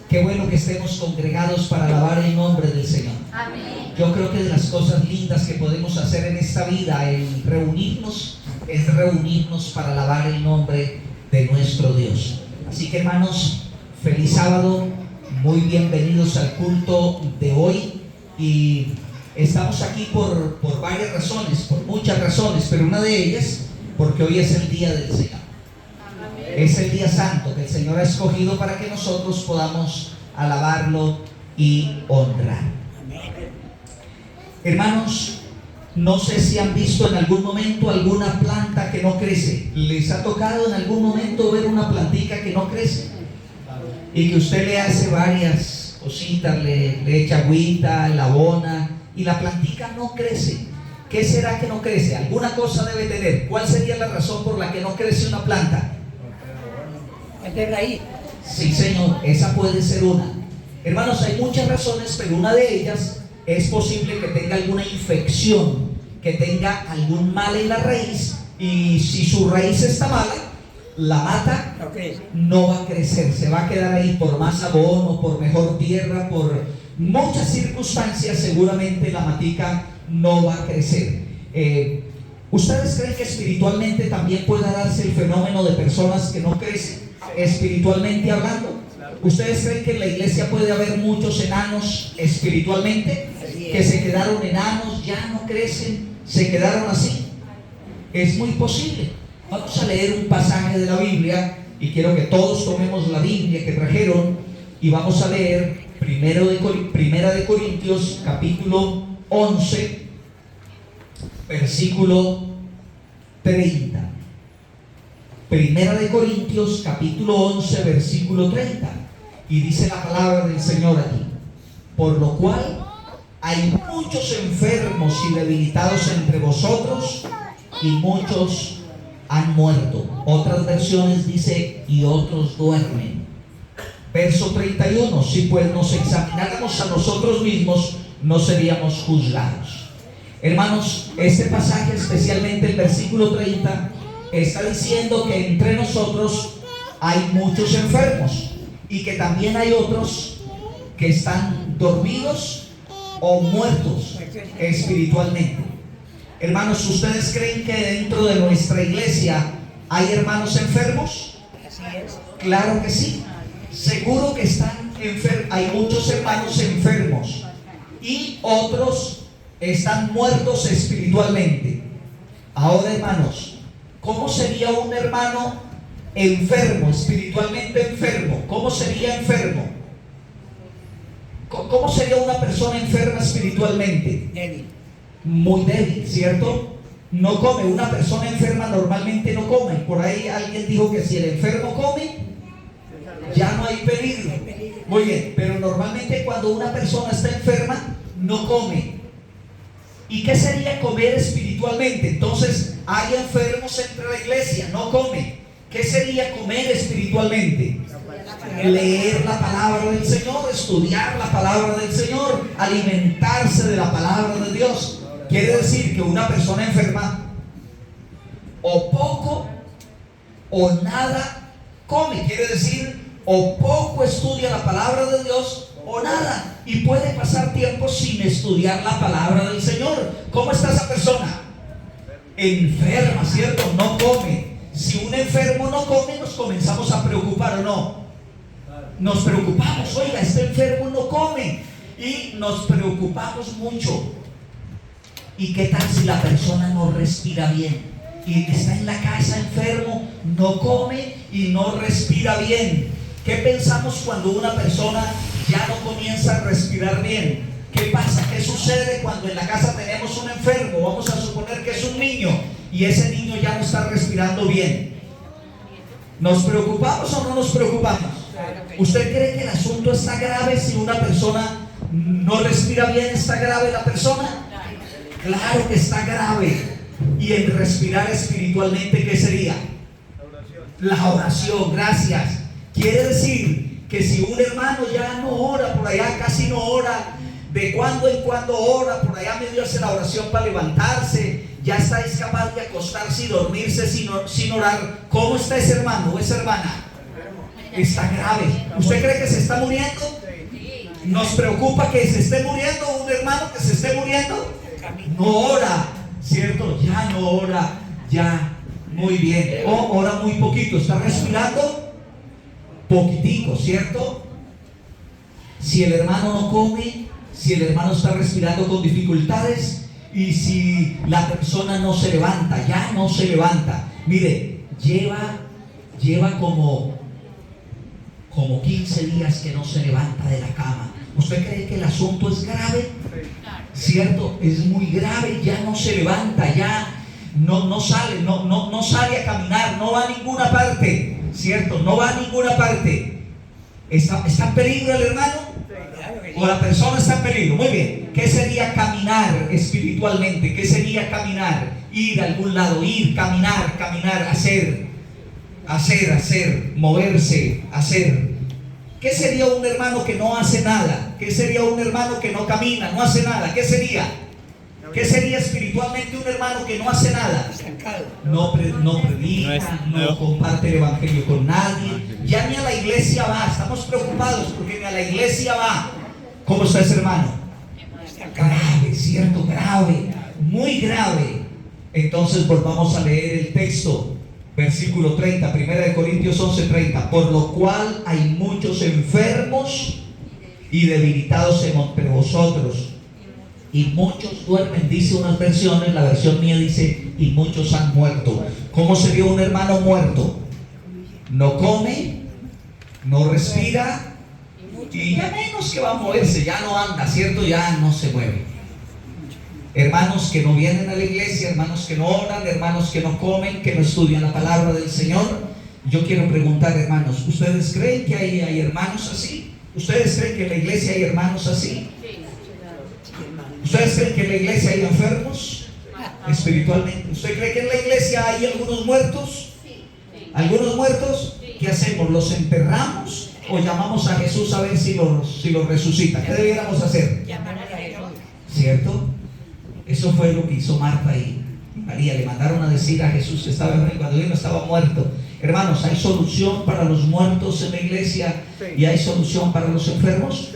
Qué bueno que estemos congregados para alabar el nombre del Señor. Amén. Yo creo que de las cosas lindas que podemos hacer en esta vida, el reunirnos, es reunirnos para alabar el nombre de nuestro Dios. Así que, hermanos, feliz sábado, muy bienvenidos al culto de hoy. Y estamos aquí por varias razones, por muchas razones, pero una de ellas, porque hoy es el día del Señor. Es el día santo que el Señor ha escogido para que nosotros podamos alabarlo y honrar. Hermanos, no sé si han visto en algún momento alguna planta que no crece. ¿Les ha tocado en algún momento ver una plantica que no crece? Y que usted le hace varias cositas, le echa agüita, la abona, y la plantica no crece. ¿Qué será que no crece? Alguna cosa debe tener. ¿Cuál sería la razón por la que no crece una planta? Es de raíz. Sí, Señor, esa puede ser una. Hermanos, hay muchas razones, pero una de ellas es posible que tenga alguna infección, que tenga algún mal en la raíz, y si su raíz está mala, la mata no va a crecer, se va a quedar ahí por más abono, por mejor tierra, por muchas circunstancias, seguramente la matica no va a crecer. ¿Ustedes creen que espiritualmente también pueda darse el fenómeno de personas que no crecen, espiritualmente hablando? ¿Ustedes creen que en la iglesia puede haber muchos enanos espiritualmente, que se quedaron enanos, ya no crecen, se quedaron así? Es muy posible. Vamos a leer un pasaje de la Biblia, y quiero que todos tomemos la Biblia que trajeron, y vamos a leer Primera de Corintios, capítulo 11, versículo 30. Primera de Corintios, capítulo 11, versículo 30. Y dice la palabra del Señor aquí: por lo cual hay muchos enfermos y debilitados entre vosotros, y muchos han muerto. Otras versiones dice: y otros duermen. Verso 31: si pues nos examináramos a nosotros mismos, no seríamos juzgados. Hermanos, este pasaje, especialmente el versículo 30, está diciendo que entre nosotros hay muchos enfermos, y que también hay otros que están dormidos o muertos espiritualmente. Hermanos, ¿ustedes creen que dentro de nuestra iglesia hay hermanos enfermos? Así es. Claro que sí. Seguro que están enfermos. Hay muchos hermanos enfermos, y otros están muertos espiritualmente. Ahora, hermanos, ¿cómo sería un hermano enfermo, espiritualmente enfermo? ¿Cómo sería enfermo? ¿Cómo sería una persona enferma espiritualmente? Débil. Muy débil, ¿cierto? No come. Una persona enferma normalmente no come. Por ahí alguien dijo que si el enfermo come, ya no hay peligro. Muy bien, pero normalmente cuando una persona está enferma, no come. ¿Y qué sería comer espiritualmente? Entonces, hay enfermos entre la iglesia, no come. ¿Qué sería comer espiritualmente? Leer la palabra del Señor, estudiar la palabra del Señor, alimentarse de la palabra de Dios. Quiere decir que una persona enferma o poco o nada come. Quiere decir, o poco estudia la palabra de Dios o nada, y puede pasar tiempo sin estudiar la palabra del Señor. ¿Cómo está esa persona? Enferma, ¿cierto? No come. Si un enfermo no come, nos comenzamos a preocupar, ¿o no? Nos preocupamos. Oiga, este enfermo no come, y nos preocupamos mucho. ¿Y qué tal si la persona no respira bien? Y está en la casa enfermo, no come y no respira bien. ¿Qué pensamos cuando una persona ya no comienza a respirar bien? ¿Qué pasa? ¿Qué sucede cuando en la casa tenemos un enfermo? Vamos a suponer que es un niño, y ese niño ya no está respirando bien. ¿Nos preocupamos o no nos preocupamos? ¿Usted cree que el asunto está grave si una persona no respira bien? ¿Está grave la persona? Claro que está grave. Y el respirar espiritualmente, ¿qué sería? La oración. Gracias. Quiere decir que si un hermano ya no ora, por allá casi no ora, de cuando en cuando ora, por allá medio hace la oración para levantarse, ya está capaz de acostarse y dormirse sin orar, ¿cómo está ese hermano o esa hermana? Está grave. ¿Usted cree que se está muriendo? ¿Nos preocupa que se esté muriendo un hermano que se esté muriendo? No ora, ¿cierto? Ya no ora, ya. Muy bien. O ora muy poquito. ¿Está respirando? Poquitico, ¿cierto? Si el hermano no come, si el hermano está respirando con dificultades y si la persona no se levanta, ya no se levanta. Mire, lleva como 15 días que no se levanta de la cama. ¿Usted cree que el asunto es grave? ¿Cierto? Es muy grave, ya no se levanta, ya no sale, no sale a caminar, no va a ninguna parte, ¿cierto? No va a ninguna parte. ¿Está en peligro el hermano? ¿O la persona está en peligro? Muy bien. ¿Qué sería caminar espiritualmente? ¿Qué sería caminar? Ir a algún lado, ir, caminar, hacer, moverse, hacer. ¿Qué sería un hermano que no hace nada? ¿Qué sería un hermano que no camina, no hace nada? ¿Qué sería? ¿Qué sería espiritualmente un hermano que no hace nada? No predica, no comparte el evangelio con nadie, ya ni a la iglesia va. Estamos preocupados porque ni a la iglesia va. ¿Cómo está ese hermano? Grave, ¿cierto? Grave, muy grave. Entonces volvamos a leer el texto. Versículo 30, 1 Corintios 11:30. Por lo cual hay muchos enfermos y debilitados entre vosotros, y muchos duermen, dice unas versiones. La versión mía dice, y muchos han muerto. ¿Cómo sería un hermano muerto? No come, no respira, y ya menos que va a moverse, ya no anda, ¿cierto? Ya no se mueve. Hermanos que no vienen a la iglesia, hermanos que no oran, hermanos que no comen, que no estudian la palabra del Señor. Yo quiero preguntar, hermanos, ¿ustedes creen que hay hermanos así? ¿Ustedes creen que en la iglesia hay hermanos así? ¿Ustedes creen que en la iglesia hay enfermos espiritualmente? ¿Usted cree que en la iglesia hay algunos muertos? ¿Algunos muertos? ¿Qué hacemos? ¿Los enterramos o llamamos a Jesús a ver si los resucita? ¿Qué debiéramos hacer? ¿Cierto? Eso fue lo que hizo Marta y María. Le mandaron a decir a Jesús que estaba enfermo cuando él no estaba muerto. Hermanos, ¿hay solución para los muertos en la iglesia y hay solución para los enfermos?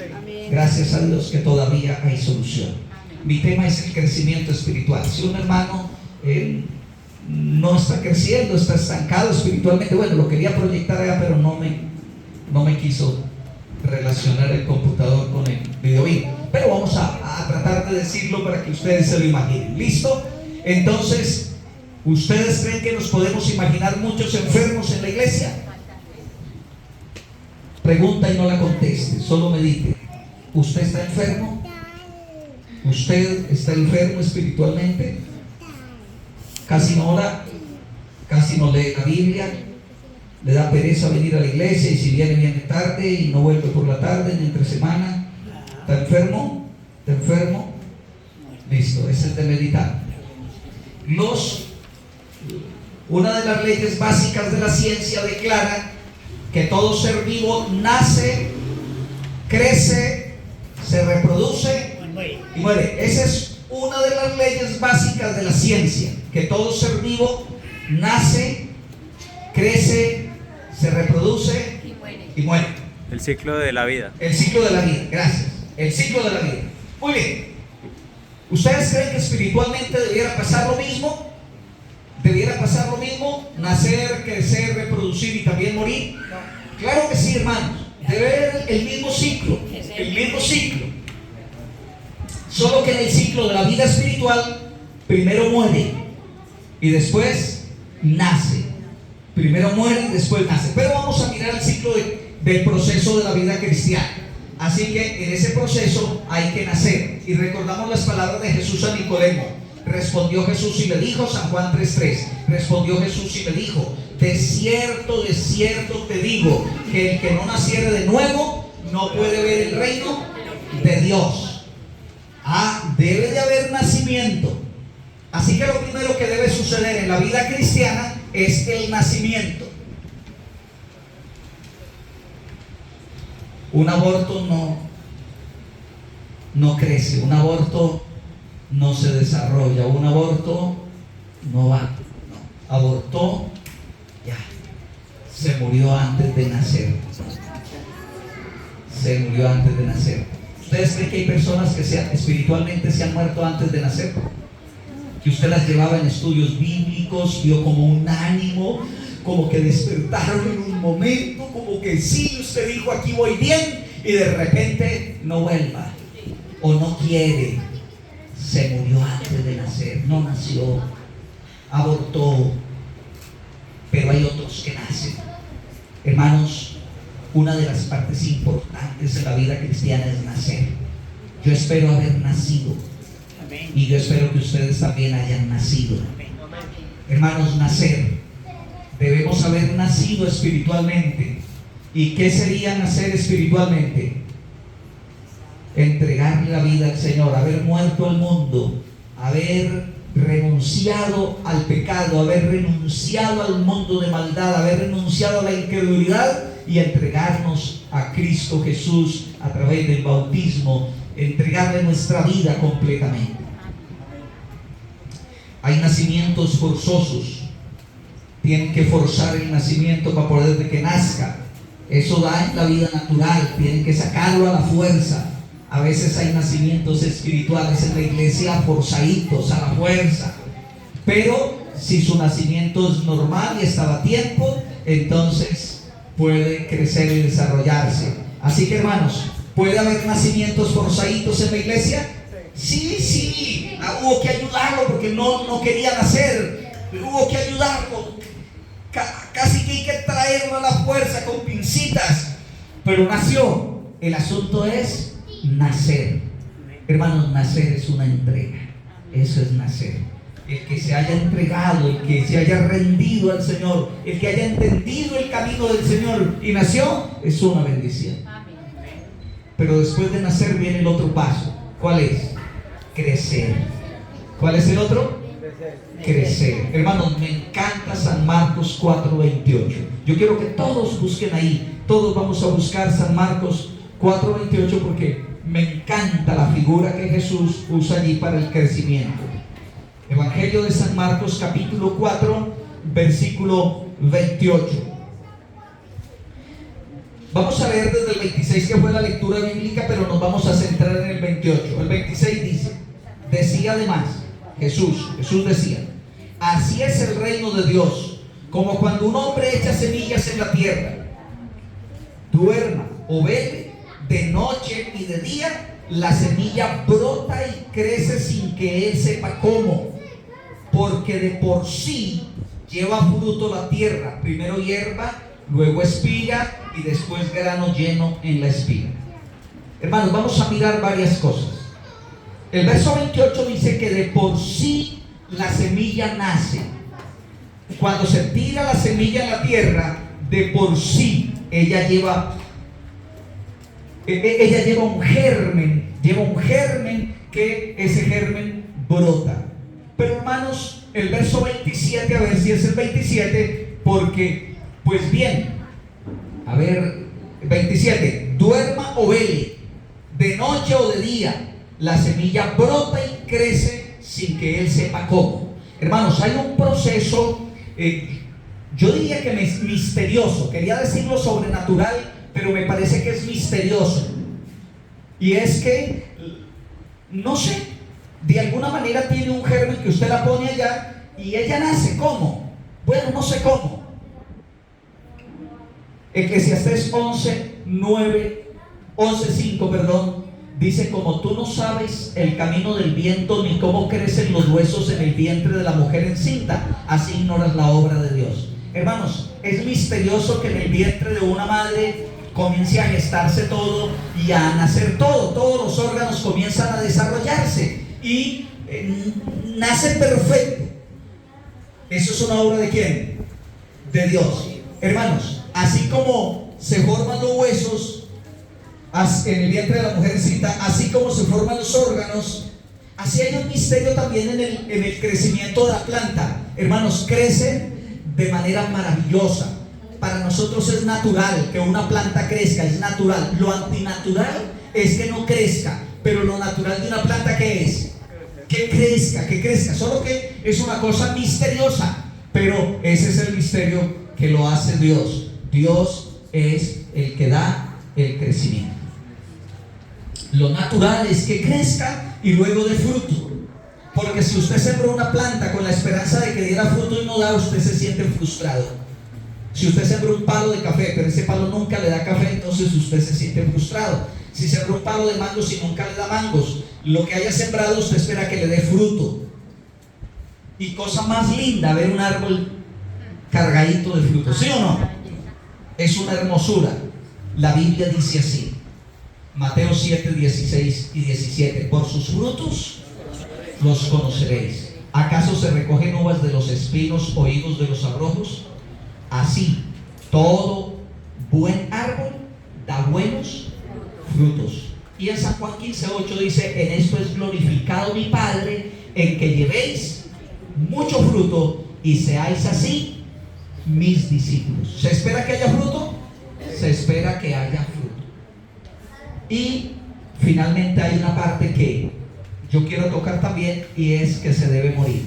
Gracias a Dios que todavía hay solución. Mi tema es el crecimiento espiritual. Si un hermano no está creciendo, está estancado espiritualmente, bueno, lo quería proyectar allá, pero no me quiso relacionar el computador con el video. Pero vamos a tratar de decirlo para que ustedes se lo imaginen. ¿Listo? Entonces, ¿ustedes creen que nos podemos imaginar muchos enfermos en la iglesia? Pregunta y no la conteste, solo medite. ¿Usted está enfermo? ¿Usted está enfermo espiritualmente? Casi no ora, casi no lee la Biblia, le da pereza venir a la iglesia, y si viene tarde y no vuelve por la tarde ni entre semana. ¿Está enfermo? ¿Está enfermo? Listo, ese es de meditar. Una de las leyes básicas de la ciencia declara que todo ser vivo nace, crece, se reproduce y muere. Esa es una de las leyes básicas de la ciencia, que todo ser vivo nace, crece, se reproduce y muere. El ciclo de la vida. El ciclo de la vida, gracias. El ciclo de la vida. Muy bien. ¿Ustedes creen que espiritualmente debiera pasar lo mismo? ¿Debiera pasar lo mismo? ¿Nacer, crecer, reproducir y también morir? Claro que sí, hermanos. Debe haber el mismo ciclo. El mismo ciclo. Solo que en el ciclo de la vida espiritual, primero muere y después nace. Primero muere y después nace. Pero vamos a mirar el ciclo del proceso de la vida cristiana. Así que en ese proceso hay que nacer. Y recordamos las palabras de Jesús a Nicodemo. Respondió Jesús y le dijo, San Juan 3:3. Respondió Jesús y le dijo: de cierto te digo, que el que no naciere de nuevo no puede ver el reino de Dios. Debe de haber nacimiento. Así que lo primero que debe suceder en la vida cristiana es el nacimiento. Un aborto no crece, un aborto no se desarrolla, un aborto no va, no. Abortó, ya, se murió. murió antes de nacer. Se murió antes de nacer. ¿Ustedes creen que hay personas que espiritualmente se han muerto antes de nacer? Que usted las llevaba en estudios bíblicos, vio como un ánimo, como que despertaron en un momento, como que sí, usted dijo aquí voy bien, y de repente no vuelva, o no quiere. Se murió antes de nacer, no nació, abortó. Pero hay otros que nacen. Hermanos, una de las partes importantes de la vida cristiana es nacer. Yo espero haber nacido, y yo espero que ustedes también hayan nacido. Hermanos, nacer. Debemos haber nacido espiritualmente. ¿Y qué sería nacer espiritualmente? Entregarle la vida al Señor, haber muerto al mundo, haber renunciado al pecado, haber renunciado al mundo de maldad, haber renunciado a la incredulidad y entregarnos a Cristo Jesús a través del bautismo, entregarle nuestra vida completamente. Hay nacimientos forzosos. Tienen que forzar el nacimiento para poder de que nazca. Eso da en la vida natural, tienen que sacarlo a la fuerza. A veces hay nacimientos espirituales en la iglesia forzaditos a la fuerza. Pero si su nacimiento es normal y estaba a tiempo, entonces puede crecer y desarrollarse. Así que, hermanos, ¿puede haber nacimientos forzaditos en la iglesia? Sí, hubo que ayudarlo porque no quería nacer. Hubo que ayudarlo. Casi que hay que traerlo a la fuerza con pincitas. Pero nació. El asunto es nacer. Hermanos, nacer es una entrega. Eso es nacer. El que se haya entregado, el que se haya rendido al Señor, el que haya entendido el camino del Señor y nació, es una bendición. Pero después de nacer viene el otro paso. ¿Cuál es? Crecer. ¿Cuál es el otro? Crecer. Hermanos, me encanta San Marcos 4:28. Yo quiero que todos busquen ahí. Todos vamos a buscar San Marcos 4:28 porque me encanta la figura que Jesús usa allí para el crecimiento. Evangelio de San Marcos capítulo 4 versículo 28. Vamos a leer desde el 26 que fue la lectura bíblica, pero nos vamos a centrar en el 28. El 26 dice, decía además Jesús decía, así es el reino de Dios, como cuando un hombre echa semillas en la tierra, duerma o vele, de noche y de día, la semilla brota y crece sin que él sepa cómo, porque de por sí lleva fruto la tierra, primero hierba, luego espiga y después grano lleno en la espiga. Hermanos, vamos a mirar varias cosas. El verso 28 dice que de por sí la semilla nace. Cuando se tira la semilla en la tierra, de por sí ella lleva un germen, que ese germen brota. Pero hermanos, el verso 27, a ver si es el 27, porque, pues bien, a ver, 27, duerma o vele, de noche o de día, la semilla brota y crece sin que él sepa cómo. Hermanos, hay un proceso, yo diría que misterioso, quería decirlo sobrenatural, pero me parece que es misterioso. Y es que, no sé, de alguna manera tiene un germen que usted la pone allá y ella nace. ¿Cómo? Bueno, no sé cómo. Eclesiastés 11:5, dice, como tú no sabes el camino del viento ni cómo crecen los huesos en el vientre de la mujer encinta, así ignoras la obra de Dios. Hermanos, es misterioso que en el vientre de una madre comience a gestarse todo y a nacer todo. Todos los órganos comienzan a desarrollarse y nace perfecto. ¿Eso es una obra de quién? De Dios. Hermanos, así como se forman los huesos en el vientre de la mujercita, así como se forman los órganos, así hay un misterio también en el crecimiento de la planta. Hermanos, crece de manera maravillosa. Para nosotros es natural que una planta crezca, es natural. Lo antinatural es que no crezca, pero lo natural de una planta, ¿qué es? Que crezca, solo que es una cosa misteriosa, pero ese es el misterio que lo hace Dios. Dios es el que da el crecimiento. Lo natural es que crezca y luego dé fruto. Porque si usted sembró una planta con la esperanza de que diera fruto y no da, usted se siente frustrado. Si usted sembró un palo de café, pero ese palo nunca le da café, entonces usted se siente frustrado. Si sembró un palo de mangos y nunca le da mangos, lo que haya sembrado usted espera que le dé fruto. Y cosa más linda, ver un árbol cargadito de frutos, ¿sí o no? Es una hermosura. La Biblia dice así, Mateo 7, 16 y 17: por sus frutos los conoceréis. ¿Acaso se recogen uvas de los espinos o higos de los abrojos? Así, todo buen árbol da buenos frutos. Y en San Juan 15:8 dice: en esto es glorificado mi Padre, en que llevéis mucho fruto y seáis así mis discípulos. ¿Se espera que haya fruto? Se espera que haya fruto. Y finalmente hay una parte que yo quiero tocar también, y es que se debe morir.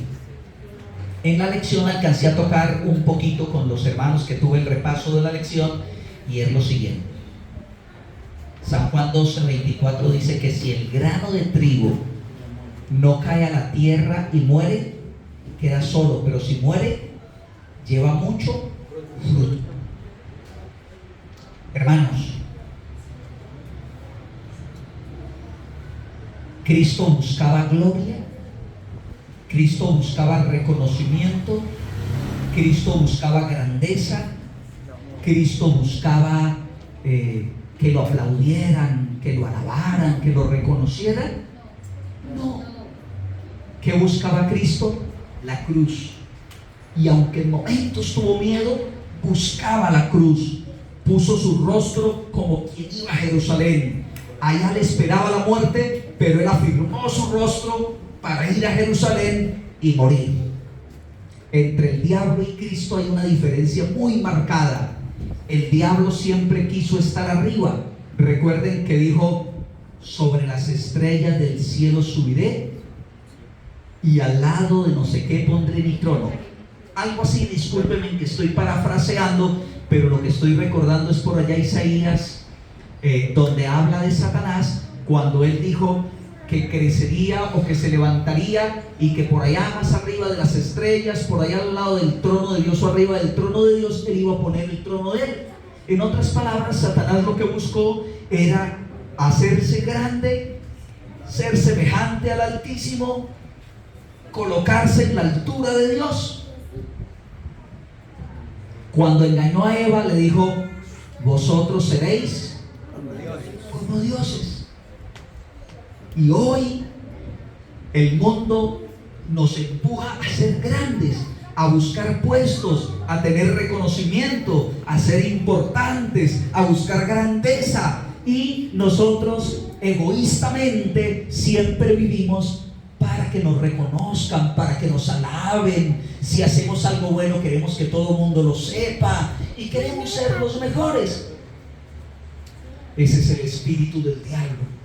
En la lección alcancé a tocar un poquito con los hermanos que tuve el repaso de la lección, y es lo siguiente. San Juan 12:24 dice que si el grano de trigo no cae a la tierra y muere, queda solo, pero si muere, lleva mucho fruto. Hermanos, Cristo buscaba gloria, Cristo buscaba reconocimiento, Cristo buscaba grandeza, Cristo buscaba que lo aplaudieran, que lo alabaran, que lo reconocieran. No. ¿Qué buscaba Cristo? La cruz. Y aunque en momentos tuvo miedo, buscaba la cruz. Puso su rostro como quien iba a Jerusalén. Allá le esperaba la muerte, pero él afirmó su rostro para ir a Jerusalén y morir. Entre el diablo y Cristo hay una diferencia muy marcada. El diablo siempre quiso estar arriba. Recuerden que dijo: sobre las estrellas del cielo subiré y al lado de no sé qué pondré mi trono. Algo así, discúlpenme que estoy parafraseando, pero lo que estoy recordando es por allá Isaías, donde habla de Satanás, cuando él dijo que crecería o que se levantaría y que por allá más arriba de las estrellas, por allá al lado del trono de Dios o arriba del trono de Dios, él iba a poner el trono de él. En otras palabras, Satanás lo que buscó era hacerse grande, ser semejante al Altísimo, colocarse en la altura de Dios. Cuando engañó a Eva, le dijo: vosotros seréis como dioses. Y hoy el mundo nos empuja a ser grandes, a buscar puestos, a tener reconocimiento, a ser importantes, a buscar grandeza. Y nosotros egoístamente siempre vivimos para que nos reconozcan, para que nos alaben. Si hacemos algo bueno, queremos que todo el mundo lo sepa y queremos ser los mejores. Ese es el espíritu del diablo.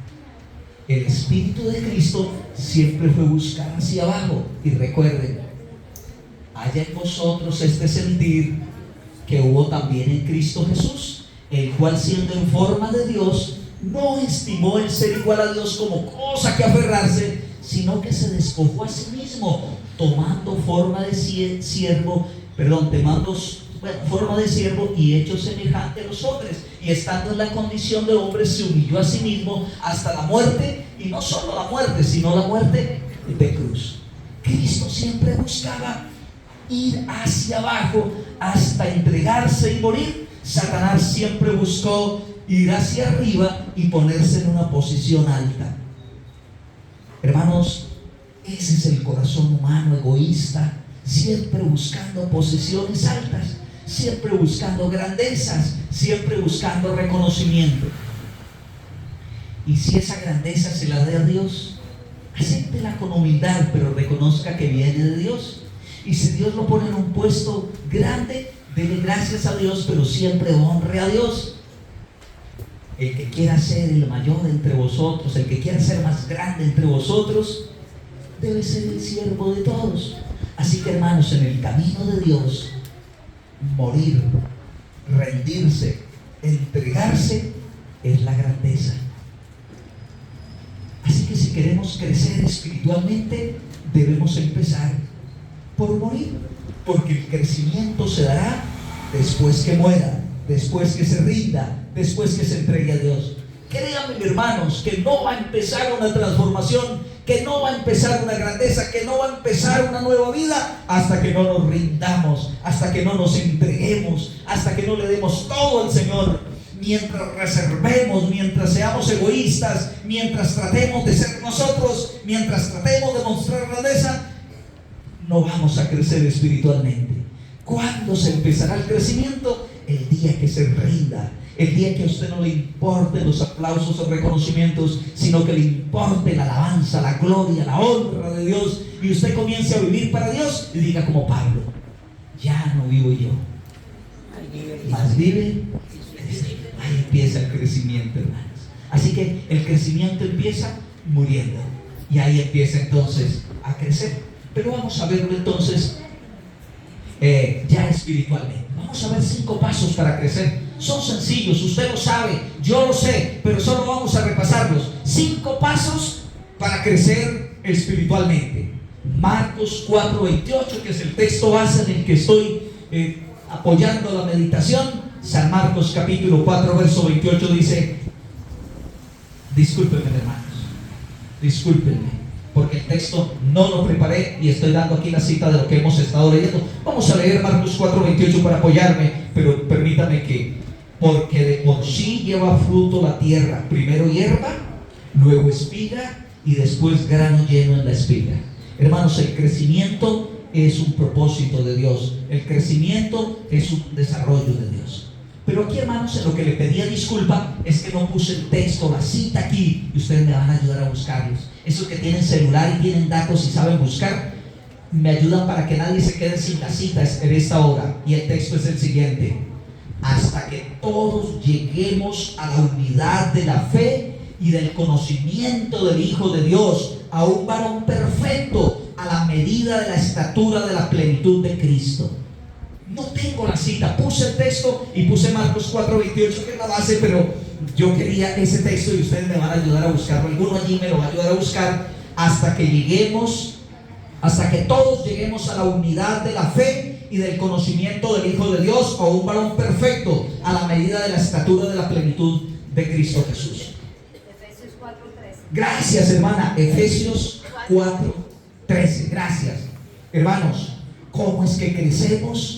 El espíritu de Cristo siempre fue buscar hacia abajo. Y recuerden, haya en vosotros este sentir que hubo también en Cristo Jesús, el cual, siendo en forma de Dios, no estimó el ser igual a Dios como cosa que aferrarse, sino que se despojó a sí mismo, tomando forma de siervo, forma de siervo y hecho semejante a los hombres, y estando en la condición de hombre, se humilló a sí mismo hasta la muerte, y no solo la muerte, sino la muerte de cruz. Cristo siempre buscaba ir hacia abajo hasta entregarse y morir. Satanás siempre buscó ir hacia arriba y ponerse en una posición alta. Hermanos, ese es el corazón humano egoísta, siempre buscando posiciones altas, siempre buscando grandezas, siempre buscando reconocimiento. Y si esa grandeza se la dé a Dios, acéptela con humildad, pero reconozca que viene de Dios. Y si Dios lo pone en un puesto grande, dele gracias a Dios, pero siempre honre a Dios. El que quiera ser el mayor entre vosotros, el que quiera ser más grande entre vosotros, debe ser el siervo de todos. Así que, hermanos, en el camino de Dios, morir rendirse, entregarse, es la grandeza. Así que si queremos crecer espiritualmente, debemos empezar por morir, porque el crecimiento se dará después que muera, después que se rinda, después que se entregue a Dios. Créanme, hermanos, que no va a empezar una transformación, que no va a empezar una grandeza, que no va a empezar una nueva vida hasta que no nos rindamos, hasta que no nos entreguemos, hasta que no le demos todo al Señor. Mientras reservemos, mientras seamos egoístas, mientras tratemos de ser nosotros, mientras tratemos de mostrar grandeza, no vamos a crecer espiritualmente. ¿Cuándo se empezará el crecimiento? El día que se rinda, el día que a usted no le importen los aplausos o reconocimientos, sino que le importe la alabanza, la gloria, la honra de Dios, y usted comience a vivir para Dios y diga como Pablo: ya no vivo yo, más vive Cristo. Ahí empieza el crecimiento, hermanos. Así que el crecimiento empieza muriendo, y ahí empieza entonces a crecer. Pero vamos a verlo entonces ya espiritualmente. Vamos a ver 5 pasos para crecer. Son sencillos, usted lo sabe, yo lo sé, pero solo vamos a repasarlos. 5 pasos para crecer espiritualmente. Marcos 4:28, que es el texto base en el que estoy apoyando la meditación. San Marcos capítulo 4 verso 28 dice: discúlpenme, hermanos, discúlpenme, porque el texto no lo preparé y estoy dando aquí la cita de lo que hemos estado leyendo. Vamos a leer Marcos 4:28 para apoyarme, pero permítame que, porque de por sí lleva fruto la tierra, primero hierba, luego espiga y después grano lleno en la espiga. Hermanos, el crecimiento es un propósito de Dios, el crecimiento es un desarrollo de Dios. Pero aquí, hermanos, en lo que le pedía disculpa es que no puse el texto, la cita aquí, y ustedes me van a ayudar a buscarlos. Esos que tienen celular y tienen datos y saben buscar, me ayudan para que nadie se quede sin la cita en esta hora. Y el texto es el siguiente: hasta que todos lleguemos a la unidad de la fe y del conocimiento del Hijo de Dios, a un varón perfecto, a la medida de la estatura de la plenitud de Cristo. No tengo la cita, puse el texto y puse Marcos 4:28, que es la base, pero yo quería ese texto y ustedes me van a ayudar a buscarlo. Alguno allí me lo va a ayudar a buscar. Hasta que todos lleguemos a la unidad de la fe y del conocimiento del Hijo de Dios, a un varón perfecto, a la medida de la estatura de la plenitud de Cristo Jesús. Efesios 4:13. Gracias, hermana. Efesios 4:13. Gracias. Hermanos, ¿cómo es que crecemos?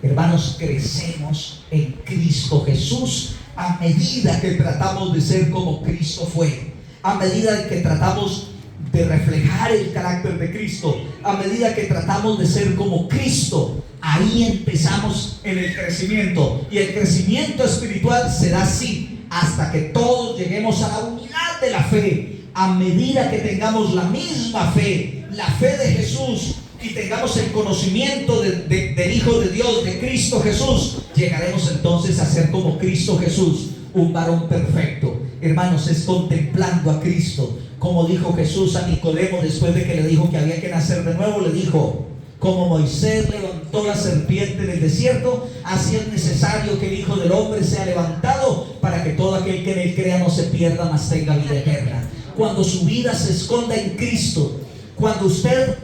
Hermanos, crecemos en Cristo Jesús a medida que tratamos de ser como Cristo fue, a medida que tratamos de reflejar el carácter de Cristo, a medida que tratamos de ser como Cristo. Ahí empezamos en el crecimiento, y el crecimiento espiritual será así hasta que todos lleguemos a la unidad de la fe. A medida que tengamos la misma fe, la fe de Jesús, y tengamos el conocimiento del Hijo de Dios, de Cristo Jesús, llegaremos entonces a ser como Cristo Jesús, un varón perfecto. Hermanos, es contemplando a Cristo. Como dijo Jesús a Nicodemo después de que le dijo que había que nacer de nuevo, le dijo: como Moisés levantó la serpiente en el desierto, así es necesario que el Hijo del Hombre sea levantado, para que todo aquel que en él crea no se pierda, mas tenga vida eterna. Cuando su vida se esconda en Cristo, cuando usted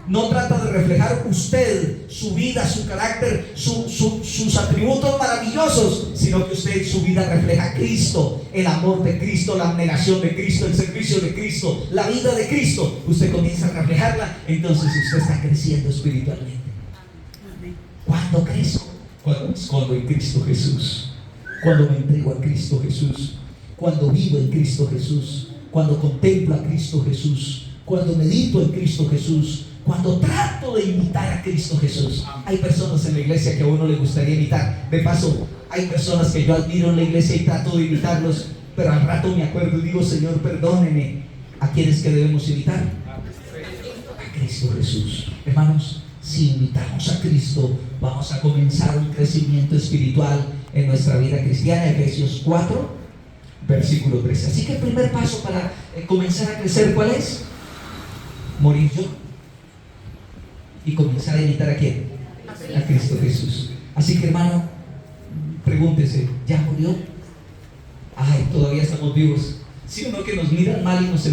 no trata de reflejar usted, su vida, su carácter, sus atributos maravillosos, sino que usted, su vida refleja a Cristo, el amor de Cristo, la abnegación de Cristo, el servicio de Cristo, la vida de Cristo. Usted comienza a reflejarla, entonces usted está creciendo espiritualmente. ¿Cuándo crezco? Cuando me escondo en Cristo Jesús, cuando me entrego a Cristo Jesús, cuando vivo en Cristo Jesús, cuando contemplo a Cristo Jesús, cuando medito en Cristo Jesús, cuando trato de imitar a Cristo Jesús. Hay personas en la iglesia que a uno le gustaría imitar. De paso, hay personas que yo admiro en la iglesia y trato de imitarlos, pero al rato me acuerdo y digo: Señor, perdóneme. ¿A quiénes que debemos imitar? A Cristo Jesús. Hermanos, si imitamos a Cristo, vamos a comenzar un crecimiento espiritual en nuestra vida cristiana. Efesios 4 versículo 13. Así que el primer paso para comenzar a crecer, ¿cuál es? Morir yo y comenzar a imitar a ¿quién? A Cristo Jesús. Así que hermano, pregúntese, ¿ya murió? Ay, todavía estamos vivos. ¿Sí o no que nos miran mal y nos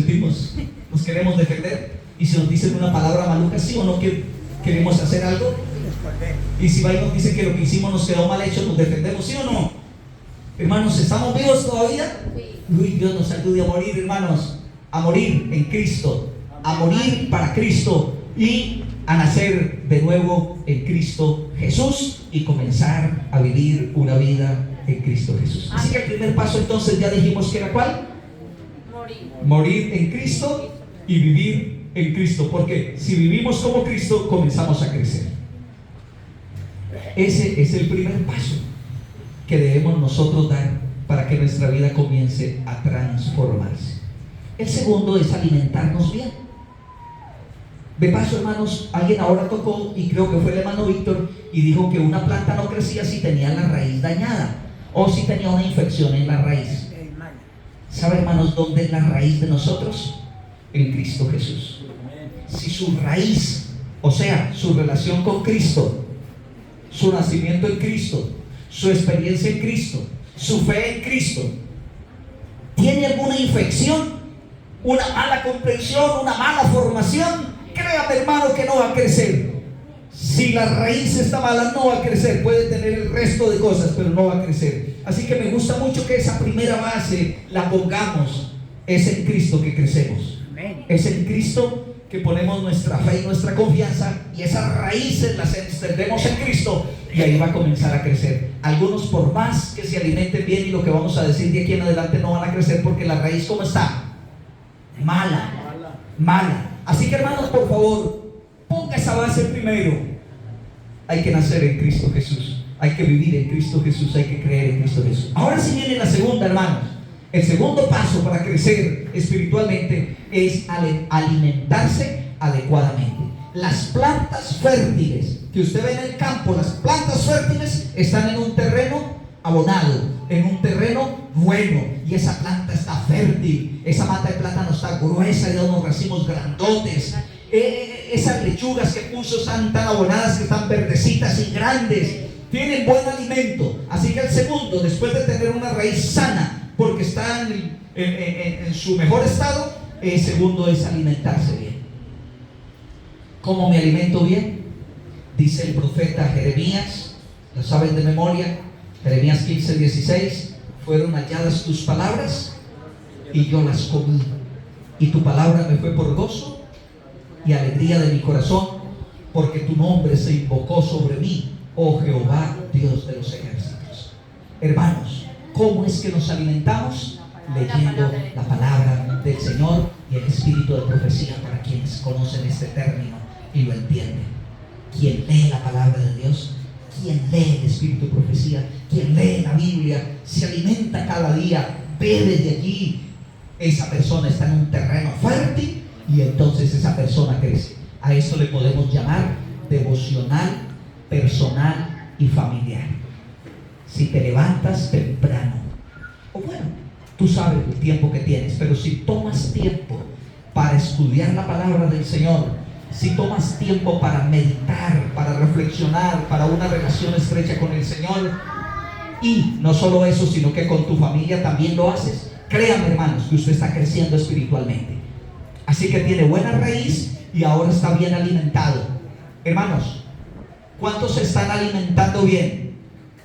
queremos defender? Y si nos dicen una palabra maluca, ¿sí o no que queremos hacer algo? Y si va y nos dice que lo que hicimos nos quedó mal hecho, nos defendemos, ¿sí o no? Hermanos, ¿estamos vivos todavía? Uy, Dios nos ayude a morir, hermanos. A morir en Cristo, a morir para Cristo y a nacer de nuevo en Cristo Jesús y comenzar a vivir una vida en Cristo Jesús. Así que el primer paso entonces ya dijimos que era ¿cuál? Morir en Cristo y vivir en Cristo, porque si vivimos como Cristo comenzamos a crecer. Ese es el primer paso que debemos nosotros dar para que nuestra vida comience a transformarse. El segundo es alimentarnos bien. De paso, hermanos, alguien ahora tocó, y creo que fue el hermano Víctor, y dijo que una planta no crecía si tenía la raíz dañada o si tenía una infección en la raíz. ¿Sabe, hermanos, dónde es la raíz de nosotros? En Cristo Jesús. Si su raíz, o sea, su relación con Cristo, su nacimiento en Cristo, su experiencia en Cristo, su fe en Cristo, tiene alguna infección, una mala comprensión, una mala formación, créame, hermano, que no va a crecer. Si la raíz está mala, no va a crecer. Puede tener el resto de cosas, pero no va a crecer. Así que me gusta mucho que esa primera base la pongamos. Es en Cristo que crecemos. Es en Cristo que ponemos nuestra fe y nuestra confianza, y esas raíces las extendemos en Cristo, y ahí va a comenzar a crecer. Algunos, por más que se alimenten bien, y lo que vamos a decir de aquí en adelante, no van a crecer porque la raíz, ¿cómo está? Mala. Así que, hermanos, por favor, ponga esa base primero. Hay que nacer en Cristo Jesús, hay que vivir en Cristo Jesús, hay que creer en Cristo Jesús. Ahora sí viene la segunda, hermanos. El segundo paso para crecer espiritualmente es alimentarse adecuadamente. Las plantas fértiles que usted ve en el campo, las plantas fértiles están en un terreno abonado, en un terreno bueno, y esa planta está fértil. Esa mata de plátano está gruesa y da unos racimos grandotes. Esas lechugas que puso están tan abonadas que están verdecitas y grandes, tienen buen alimento. Así que el segundo, después de tener una raíz sana, porque está en su mejor estado, el segundo es alimentarse bien. ¿Cómo me alimento bien? Dice el profeta Jeremías, lo saben de memoria, Jeremías 15:16, fueron halladas tus palabras y yo las comí, y tu palabra me fue por gozo y alegría de mi corazón, porque tu nombre se invocó sobre mí, oh Jehová, Dios de los ejércitos. Hermanos, ¿cómo es que nos alimentamos? Leyendo la palabra del Señor y el espíritu de profecía, para quienes conocen este término y lo entienden. Quien lee la palabra de Dios, quien lee el espíritu de profecía, quien lee la Biblia, se alimenta cada día, bebe de allí, esa persona está en un terreno fértil, y entonces esa persona crece. A esto le podemos llamar devocional, personal y familiar. Si te levantas temprano, o bueno, tú sabes el tiempo que tienes, pero si tomas tiempo para estudiar la palabra del Señor, si tomas tiempo para meditar, para reflexionar, para una relación estrecha con el Señor, y no solo eso, sino que con tu familia también lo haces, créame, hermanos, que usted está creciendo espiritualmente. Así que tiene buena raíz y ahora está bien alimentado. Hermanos, ¿cuántos se están alimentando bien?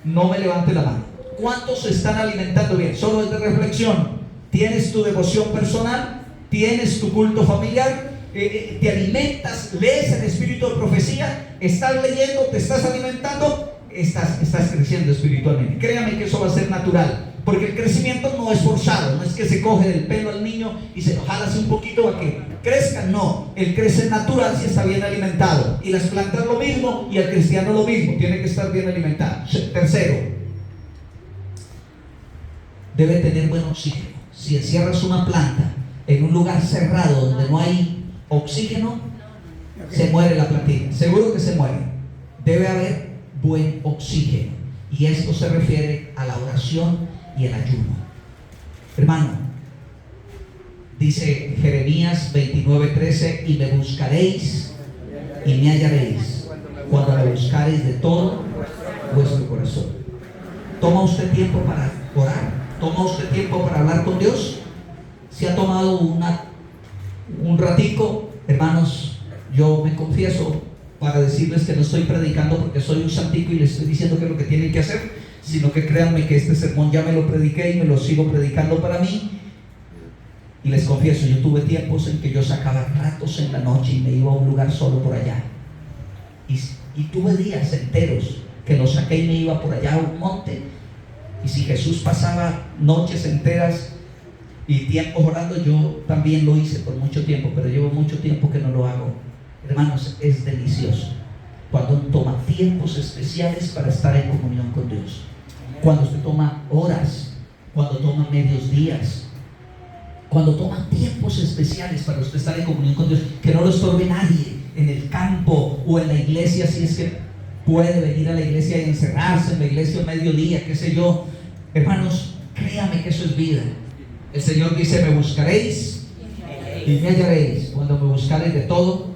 No me levante la mano. ¿Cuántos se están alimentando bien? Solo es de reflexión. ¿Tienes tu devoción personal? ¿Tienes tu culto familiar? ¿Te alimentas? ¿Lees el espíritu de profecía? ¿Estás leyendo? ¿Te estás alimentando? Estás creciendo espiritualmente. Créame que eso va a ser natural, porque el crecimiento no es forzado. No es que se coge del pelo al niño y se lo jala así un poquito para que crezca. No, él crece natural si está bien alimentado. Y las plantas lo mismo, y el cristiano lo mismo. Tiene que estar bien alimentado. Tercero, debe tener buen oxígeno. Si encierras una planta en un lugar cerrado donde no hay oxígeno, se muere la plantita. Seguro que se muere. Debe haber buen oxígeno, y esto se refiere a la oración y el ayuno. Hermano, dice Jeremías 29:13, y me buscaréis y me hallaréis cuando me buscaréis de todo vuestro corazón. ¿Toma usted tiempo para orar? ¿Toma usted tiempo para hablar con Dios? ¿Se ha tomado un ratico? Hermanos, yo me confieso para decirles que no estoy predicando porque soy un santico y les estoy diciendo que es lo que tienen que hacer, sino que créanme que este sermón ya me lo prediqué y me lo sigo predicando para mí. Y les confieso, yo tuve tiempos en que yo sacaba ratos en la noche y me iba a un lugar solo por allá. Y tuve días enteros que lo saqué y me iba por allá a un monte. Y si Jesús pasaba noches enteras y tiempos orando, yo también lo hice por mucho tiempo, pero llevo mucho tiempo que no lo hago. Hermanos, es delicioso cuando uno toma tiempos especiales para estar en comunión con Dios. Cuando usted toma horas, cuando toma medios días, cuando toma tiempos especiales para usted estar en comunión con Dios, que no lo estorbe nadie en el campo o en la iglesia, si es que puede venir a la iglesia y encerrarse en la iglesia a mediodía, qué sé yo. Hermanos, créame que eso es vida. El Señor dice: me buscaréis y me hallaréis cuando me buscaréis de todo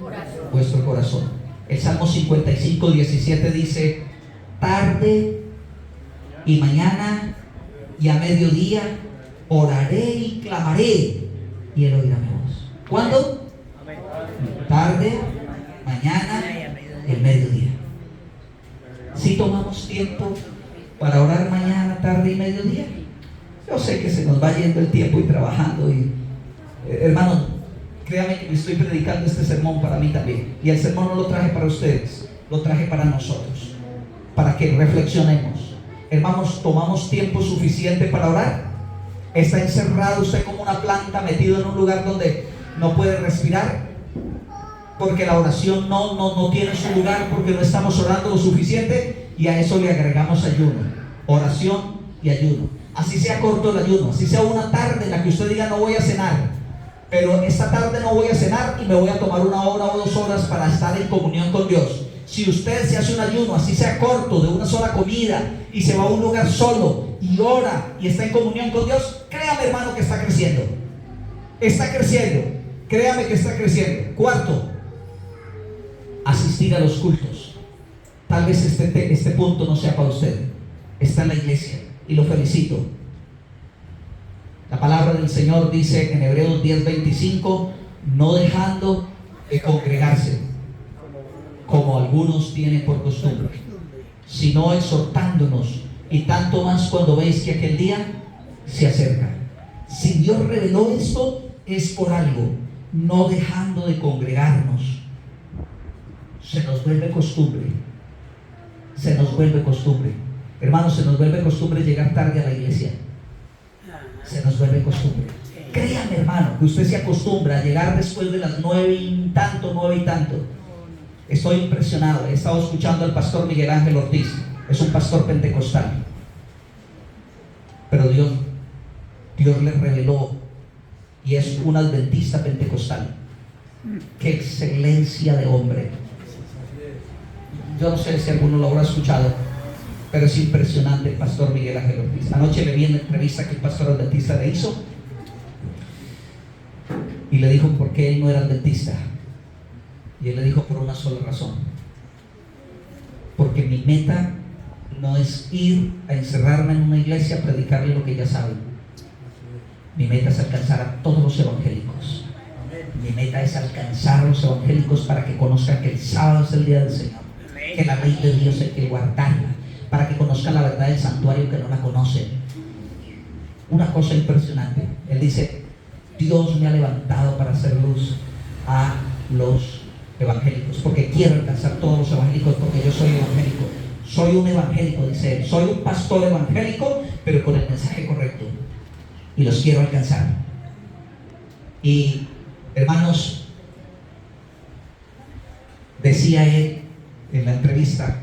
vuestro corazón. El Salmo 55, 17 dice: tarde y mañana y a mediodía oraré y clamaré y Él oirá mi voz. ¿Cuándo? Tarde, mañana y al mediodía. Si tomamos tiempo para orar mañana, tarde y mediodía. Yo sé que se nos va yendo el tiempo y trabajando y hermanos, créanme que me estoy predicando este sermón para mí también. Y el sermón no lo traje para ustedes, lo traje para nosotros, para que reflexionemos. Hermanos, ¿tomamos tiempo suficiente para orar? ¿Está encerrado usted como una planta metido en un lugar donde no puede respirar? Porque la oración no tiene su lugar, porque no estamos orando lo suficiente, y a eso le agregamos ayuno, oración y ayuno. Así sea corto el ayuno, así sea una tarde en la que usted diga: no voy a cenar, pero esta tarde no voy a cenar y me voy a tomar 1 hora o 2 horas para estar en comunión con Dios. Si usted se hace un ayuno, así sea corto, de una sola comida, y se va a un lugar solo y ora y está en comunión con Dios, créame, hermano, que está creciendo. Está creciendo, créame que está creciendo. Cuarto, asistir a los cultos. Tal vez este punto no sea para usted. Está en la iglesia y lo felicito. La palabra del Señor dice en Hebreos 10:25: no dejando de congregarse, como algunos tienen por costumbre, sino exhortándonos, y tanto más cuando veis que aquel día se acerca. Si Dios reveló esto, es por algo. No dejando de congregarnos. Se nos vuelve costumbre. Se nos vuelve costumbre. Hermanos, se nos vuelve costumbre llegar tarde a la iglesia. Se nos vuelve costumbre. Créame, hermano, que usted se acostumbra a llegar después de las 9 y tanto. Estoy impresionado. He estado escuchando al pastor Miguel Ángel Ortiz. Es un pastor pentecostal. Pero Dios le reveló, y es un adventista pentecostal. Qué excelencia de hombre. Yo no sé si alguno lo habrá escuchado, pero es impresionante el pastor Miguel Ángel Ortiz. Anoche le vi en la entrevista que el pastor adventista le hizo, y le dijo por qué él no era adventista. Y él le dijo: por una sola razón. Porque mi meta no es ir a encerrarme en una iglesia a predicarle lo que ya saben. Mi meta es alcanzar a todos los evangélicos. Mi meta es alcanzar a los evangélicos para que conozcan que el sábado es el día del Señor, que la ley de Dios hay que guardarla, para que conozcan la verdad del santuario que no la conocen. Una cosa impresionante. Él dice: Dios me ha levantado para hacer luz a los evangélicos, porque quiero alcanzar a todos los evangélicos, porque yo soy evangélico. Soy un evangélico, dice él. Soy un pastor evangélico, pero con el mensaje correcto, y los quiero alcanzar. Y hermanos, decía él en la entrevista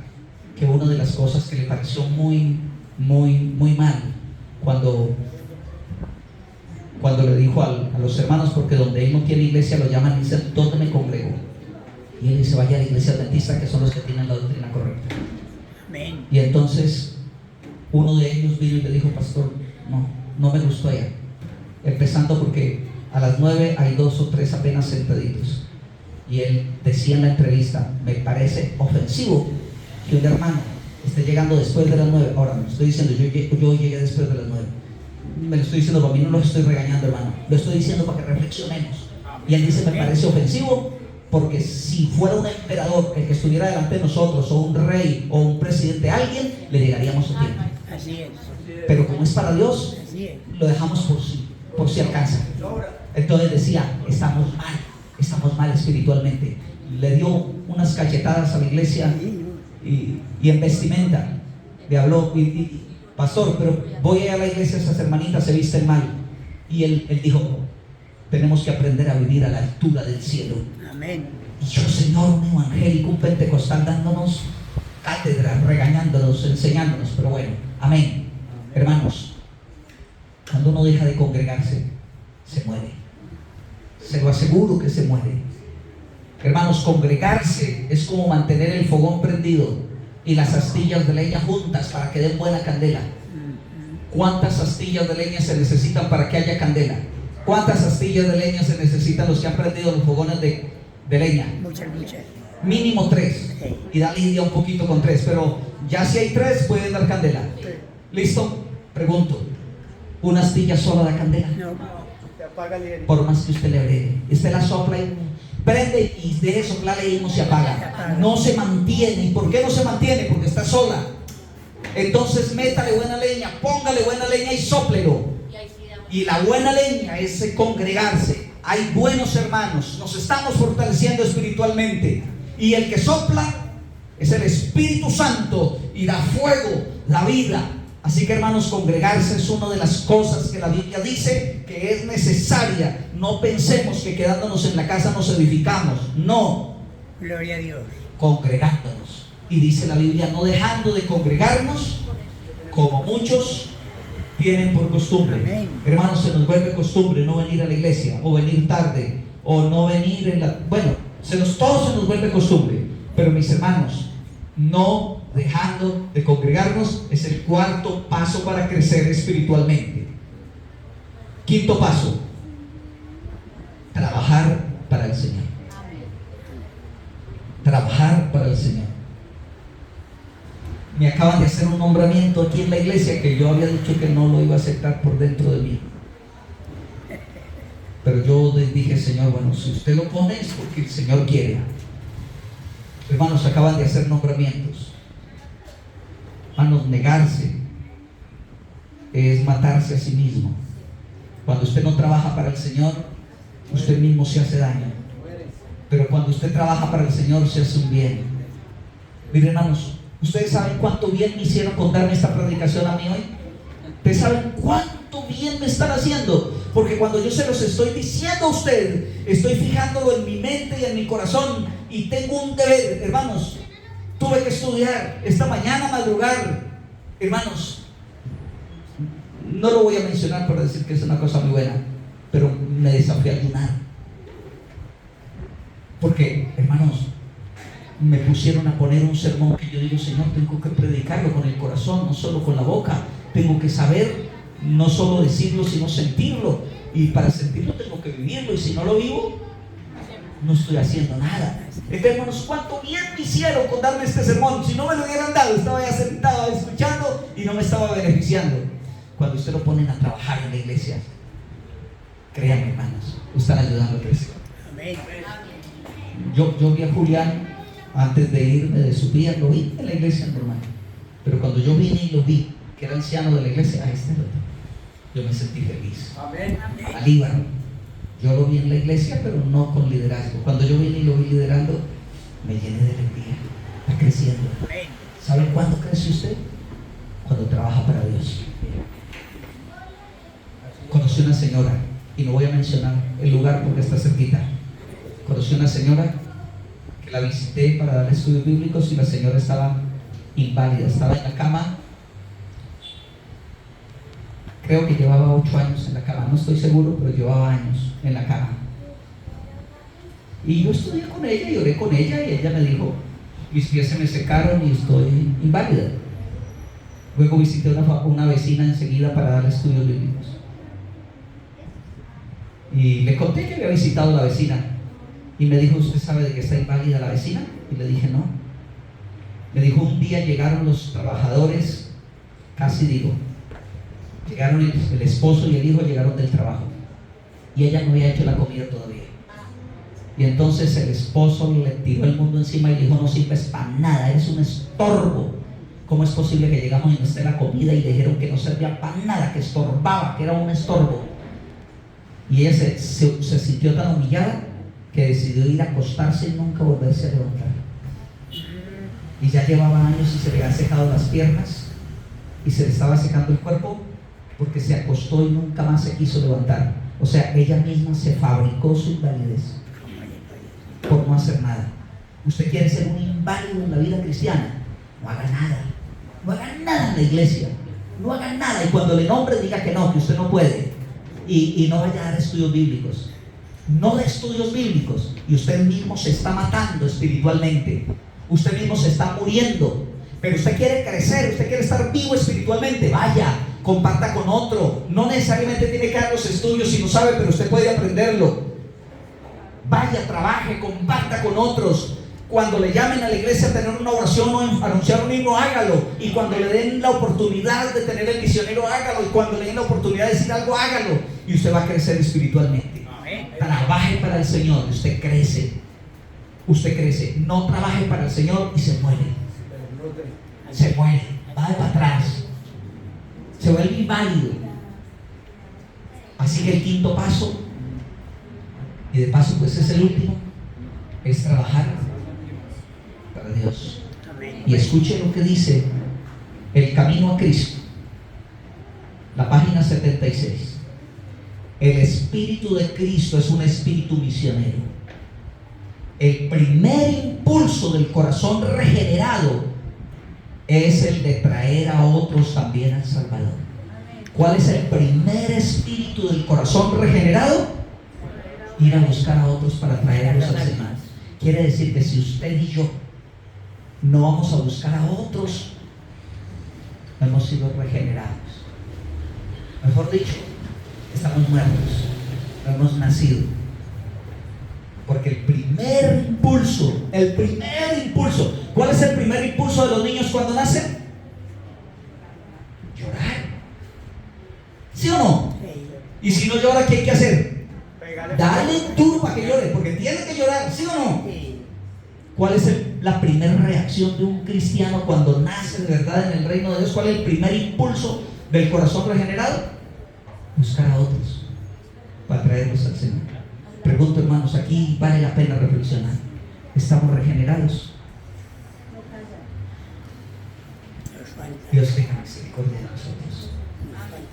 que una de las cosas que le pareció muy mal cuando le dijo a los hermanos, porque donde él no tiene iglesia lo llaman y dicen: ¿dónde me congrego? Y él dice: vaya a la iglesia adventista, que son los que tienen la doctrina correcta. Amén. Y entonces uno de ellos vino y le dijo: pastor, no me gustó allá. Empezando porque a las 9 hay 2 o 3 apenas sentaditos. Y él decía en la entrevista: me parece ofensivo que un hermano esté llegando después de las 9. Ahora, me estoy diciendo, yo llegué después de las 9. Me lo estoy diciendo para mí, no lo estoy regañando, hermano. Lo estoy diciendo para que reflexionemos. Y él dice, me parece ofensivo, porque si fuera un emperador el que estuviera delante de nosotros, o un rey, o un presidente, alguien, le llegaríamos a tiempo. Así es. Pero como es para Dios, Así es. lo dejamos por si alcanza. Entonces decía, estamos mal espiritualmente. Le dio unas cachetadas a la iglesia y en vestimenta le habló, pastor, pero voy a la iglesia, esas hermanitas se visten mal. Y él dijo, tenemos que aprender a vivir a la altura del cielo. Amén. Y yo, Señor, un evangélico, un pentecostal dándonos cátedra, regañándonos, enseñándonos, pero bueno, amén. Hermanos, cuando uno deja de congregarse, se muere. Se lo aseguro que se muere. Hermanos, congregarse es como mantener el fogón prendido y las astillas de leña juntas para que den buena candela. ¿Cuántas astillas de leña se necesitan para que haya candela? ¿Cuántas astillas de leña se necesitan los que han prendido los fogones de leña? Muchas. Mínimo 3. Y da lidia un poquito con 3, pero ya si hay 3 pueden dar candela. ¿Listo? Pregunto, ¿una astilla sola da candela? No. Por más que usted le agregue, usted la sopla y prende y deje soplarle y no se apaga, no se mantiene. ¿Y por qué no se mantiene? Porque está sola. Entonces métale buena leña, póngale buena leña y sóplelo. Y la buena leña es congregarse. Hay buenos hermanos, nos estamos fortaleciendo espiritualmente, y el que sopla es el Espíritu Santo y da fuego, la vida. Así que, hermanos, congregarse es una de las cosas que la Biblia dice que es necesaria. No pensemos que quedándonos en la casa nos edificamos. No. Gloria a Dios. Congregándonos. Y dice la Biblia, no dejando de congregarnos, como muchos tienen por costumbre. Amén. Hermanos, se nos vuelve costumbre no venir a la iglesia, o venir tarde, o no venir en la... Bueno, todo se nos vuelve costumbre. Pero mis hermanos, no dejando de congregarnos es el cuarto paso para crecer espiritualmente. Quinto paso, trabajar para el Señor. Trabajar para el Señor. Me acaban de hacer un nombramiento aquí en la iglesia que yo había dicho que no lo iba a aceptar por dentro de mí. Pero yo les dije, Señor, bueno, si usted lo pone es porque el Señor quiere. Hermanos, acaban de hacer nombramientos. Hermanos, negarse es matarse a sí mismo. Cuando usted no trabaja para el Señor, usted mismo se hace daño. Pero cuando usted trabaja para el Señor, se hace un bien. Miren, hermanos, ¿ustedes saben cuánto bien me hicieron con darme esta predicación a mí hoy? ¿Ustedes saben cuánto bien me están haciendo? Porque cuando yo se los estoy diciendo a ustedes, estoy fijándolo en mi mente y en mi corazón, y tengo un deber. Hermanos, tuve que estudiar esta mañana, madrugar. Hermanos, no lo voy a mencionar por decir que es una cosa muy buena, pero me desafié a ayunar. Porque, hermanos, me pusieron a poner un sermón que yo digo, Señor, tengo que predicarlo con el corazón, no solo con la boca. Tengo que saber, no solo decirlo, sino sentirlo. Y para sentirlo tengo que vivirlo. Y si no lo vivo, no estoy haciendo nada. Entonces, hermanos, cuánto bien me hicieron con darme este sermón. Si no me lo hubieran dado, estaba ya sentado escuchando y no me estaba beneficiando. Cuando usted lo ponen a trabajar en la iglesia, créanme, hermanos, están ayudando a crecer. Amén. Yo vi a Julián antes de irme de su vida, lo vi en la iglesia normal. Pero cuando yo vine y lo vi, que era anciano de la iglesia, yo me sentí feliz. Amén. Al Líbano, yo lo vi en la iglesia, pero no con liderazgo. Cuando yo vine y lo vi liderando, me llené de alegría. Está creciendo. Amén. ¿Saben cuándo crece usted? Cuando trabaja para Dios. Conocí una señora, y no voy a mencionar el lugar porque está cerquita. Conocí una señora que la visité para dar estudios bíblicos, y la señora estaba inválida, estaba en la cama. Creo que llevaba 8 años en la cama, no estoy seguro, pero llevaba años en la cama. Y yo estudié con ella y oré con ella, y ella me dijo, mis pies se me secaron y estoy inválida. Luego visité una vecina enseguida para dar estudios bíblicos. Y le conté que había visitado a la vecina. Y me dijo, ¿usted sabe de que está inválida la vecina? Y le dije, no. Me dijo, un día llegaron los trabajadores, casi digo, llegaron el esposo y el hijo llegaron del trabajo y ella no había hecho la comida todavía. Y entonces el esposo le tiró el mundo encima y le dijo, no sirves para nada, eres un estorbo. ¿Cómo es posible que llegamos y no esté la comida? Y le dijeron que no servía para nada, que estorbaba, que era un estorbo. Y ella se sintió tan humillada que decidió ir a acostarse y nunca volverse a levantar. Y ya llevaba años y se le habían secado las piernas y se le estaba secando el cuerpo porque se acostó y nunca más se quiso levantar. O sea, ella misma se fabricó su invalidez por no hacer nada. Usted quiere ser un inválido en la vida cristiana, no haga nada, no haga nada en la iglesia, no haga nada, y cuando le nombre diga que no, que usted no puede, y no vaya a dar estudios bíblicos, no de estudios bíblicos, y usted mismo se está matando espiritualmente, usted mismo se está muriendo. Pero usted quiere crecer, usted quiere estar vivo espiritualmente, vaya, comparta con otro, no necesariamente tiene que dar los estudios si no sabe, pero usted puede aprenderlo. Vaya, trabaje, comparta con otros. Cuando le llamen a la iglesia a tener una oración o a anunciar un himno, hágalo. Y cuando le den la oportunidad de tener el misionero, hágalo. Y cuando le den la oportunidad de decir algo, hágalo. Y usted va a crecer espiritualmente. Trabaje para el Señor, usted crece. Usted crece. No trabaje para el Señor y se muere. Se muere, va para atrás. Se vuelve inválido. Así que el quinto paso, y de paso pues es el último, es trabajar para Dios. Y escuche lo que dice El Camino a Cristo, la página 76. El espíritu de Cristo es un espíritu misionero. El primer impulso del corazón regenerado es el de traer a otros también al Salvador. ¿Cuál es el primer espíritu del corazón regenerado? Ir a buscar a otros para traerlos al Señor. Quiere decir que si usted y yo no vamos a buscar a otros, no hemos sido regenerados. Mejor dicho, estamos muertos, no hemos nacido. Porque el primer impulso, ¿cuál es el primer impulso de los niños cuando nacen? Llorar. ¿Sí o no? Y si no llora, ¿qué hay que hacer? Dale duro para que llore, porque tiene que llorar, ¿sí o no? ¿Cuál es la primera reacción de un cristiano cuando nace de verdad en el reino de Dios? ¿Cuál es el primer impulso del corazón regenerado? Buscar a otros para traerlos al Señor. Pregunto, hermanos, aquí vale la pena reflexionar. ¿Estamos regenerados? Dios tenga misericordia de nosotros.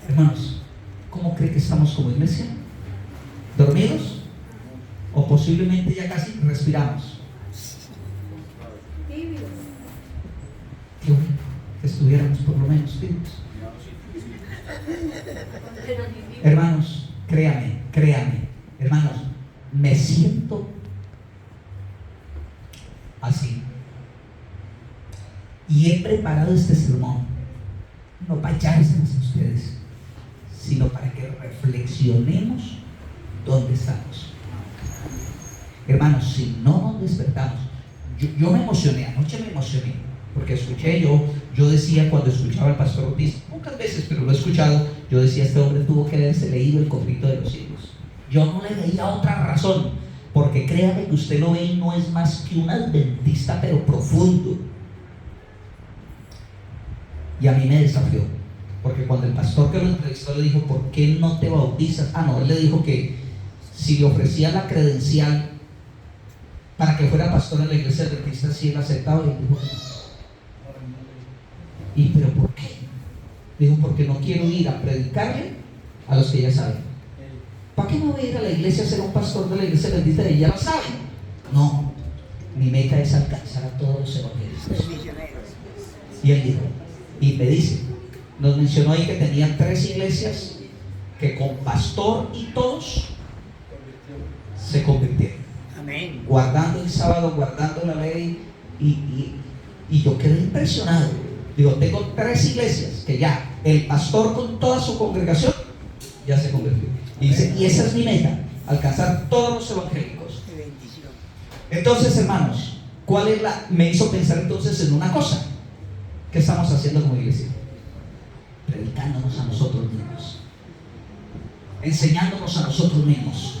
Hermanos, ¿cómo cree que estamos como iglesia? ¿Dormidos? ¿O posiblemente ya casi respiramos? Qué bueno que estuviéramos por lo menos vivos. Hermanos, créame, hermanos, me siento así. Y he preparado este sermón no para echárselos a ustedes, sino para que reflexionemos dónde estamos. Hermanos, si no nos despertamos, yo me emocioné, anoche me emocioné, porque escuché, yo decía cuando escuchaba al pastor Ortiz, pocas veces, pero lo he escuchado, yo decía, este hombre tuvo que haberse leído el Conflicto de los Siglos. Yo no le veía otra razón, porque créame que usted lo ve y no es más que un adventista, pero profundo. Y a mí me desafió, porque cuando el pastor que lo entrevistó le dijo, ¿por qué no te bautizas? Él le dijo que si le ofrecía la credencial para que fuera pastor en la iglesia adventista, si él aceptaba, y él dijo, ¿y pero por qué? Dijo, porque no quiero ir a predicarle a los que ya saben. ¿Para qué no voy a ir a la iglesia a ser un pastor de la iglesia adventista y ya lo saben? No, mi meta es alcanzar a todos los evangelistas. Y él dijo, y me dice, nos mencionó ahí que tenían 3 iglesias que con pastor y todos se convirtieron. Amén. Guardando el sábado, guardando la ley, y yo quedé impresionado. Digo, tengo 3 iglesias que ya el pastor con toda su congregación ya se convirtió. Y dice, y esa es mi meta, alcanzar todos los evangélicos. Entonces, hermanos, Me hizo pensar entonces en una cosa. ¿Qué estamos haciendo como iglesia? Predicándonos a nosotros mismos, enseñándonos a nosotros mismos,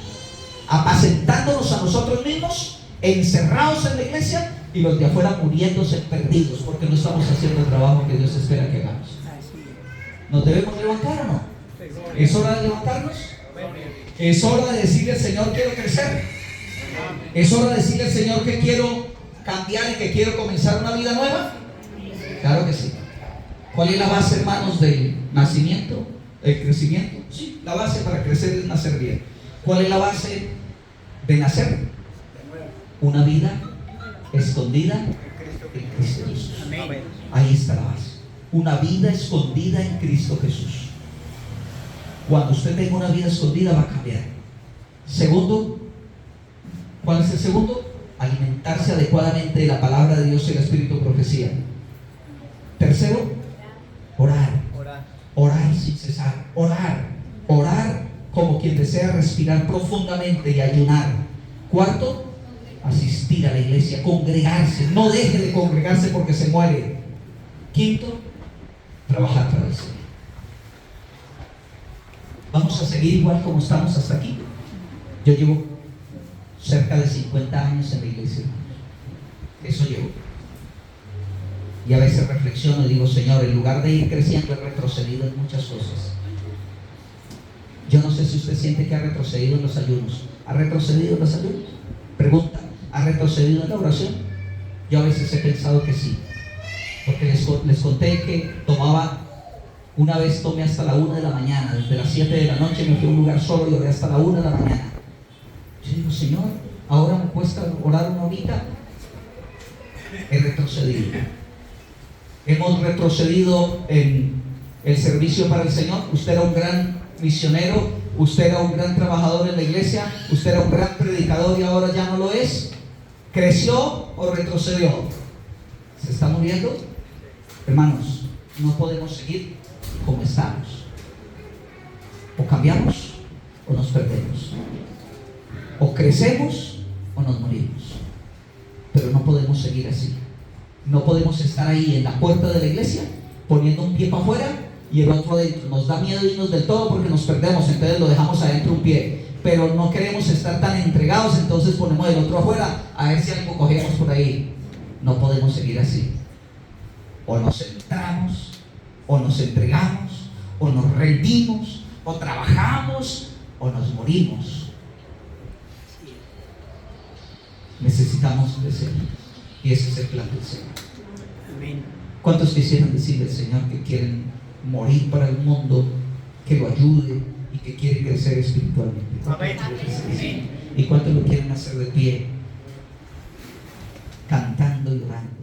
apacentándonos a nosotros mismos, encerrados en la iglesia, y los de afuera muriéndose perdidos porque no estamos haciendo el trabajo que Dios espera que hagamos. ¿Nos debemos levantar o no? ¿Es hora de levantarnos? ¿Es hora de decirle al Señor quiero crecer? ¿Es hora de decirle al Señor que quiero cambiar y que quiero comenzar una vida nueva? Claro que sí. ¿Cuál es la base, hermanos, del nacimiento? ¿El crecimiento? Sí, la base para crecer es nacer bien. ¿Cuál es la base de nacer? Una vida escondida en Cristo Jesús. Ahí está la base. Una vida escondida en Cristo Jesús. Cuando usted tenga una vida escondida va a cambiar. Segundo, ¿cuál es el segundo? Alimentarse adecuadamente de la palabra de Dios y el Espíritu de profecía. Tercero, orar. Orar sin cesar. Orar como quien desea respirar profundamente y ayunar. Cuarto, asistir a la iglesia, congregarse. No deje de congregarse porque se muere. Quinto, trabajar para el Señor. Vamos a seguir igual como estamos hasta aquí. Yo llevo cerca de 50 años en la iglesia. Eso llevo. Y a veces reflexiono y digo, Señor, en lugar de ir creciendo, he retrocedido en muchas cosas. Yo no sé si usted siente que ha retrocedido en los ayunos. ¿Ha retrocedido en los ayunos? Pregunta, ¿ha retrocedido en la oración? Yo a veces he pensado que sí. Porque les conté que una vez tomé hasta la 1 de la mañana, desde las 7 de la noche me fui a un lugar solo y oré hasta la 1 de la mañana. Yo digo, Señor, ahora me cuesta orar una horita. He retrocedido. Hemos retrocedido en el servicio para el Señor. Usted era un gran misionero, usted era un gran trabajador en la iglesia, usted era un gran predicador y ahora ya no lo es. ¿Creció o retrocedió? ¿Se está muriendo? Hermanos, no podemos seguir como estamos. O cambiamos o nos perdemos. O crecemos o nos morimos. Pero no podemos seguir así. No podemos estar ahí en la puerta de la iglesia poniendo un pie para afuera y el otro adentro. Nos da miedo irnos del todo porque nos perdemos, entonces lo dejamos adentro un pie. Pero no queremos estar tan entregados, entonces ponemos el otro afuera a ver si algo cogemos por ahí. No podemos seguir así. O nos entramos, o nos entregamos, o nos rendimos, o trabajamos, o nos morimos. Necesitamos crecer. Y ese es el plan del Señor. ¿Cuántos quisieran decirle al Señor que quieren morir para el mundo, que lo ayude y que quiere crecer espiritualmente? ¿Y cuántos lo quieren hacer de pie, cantando y orando?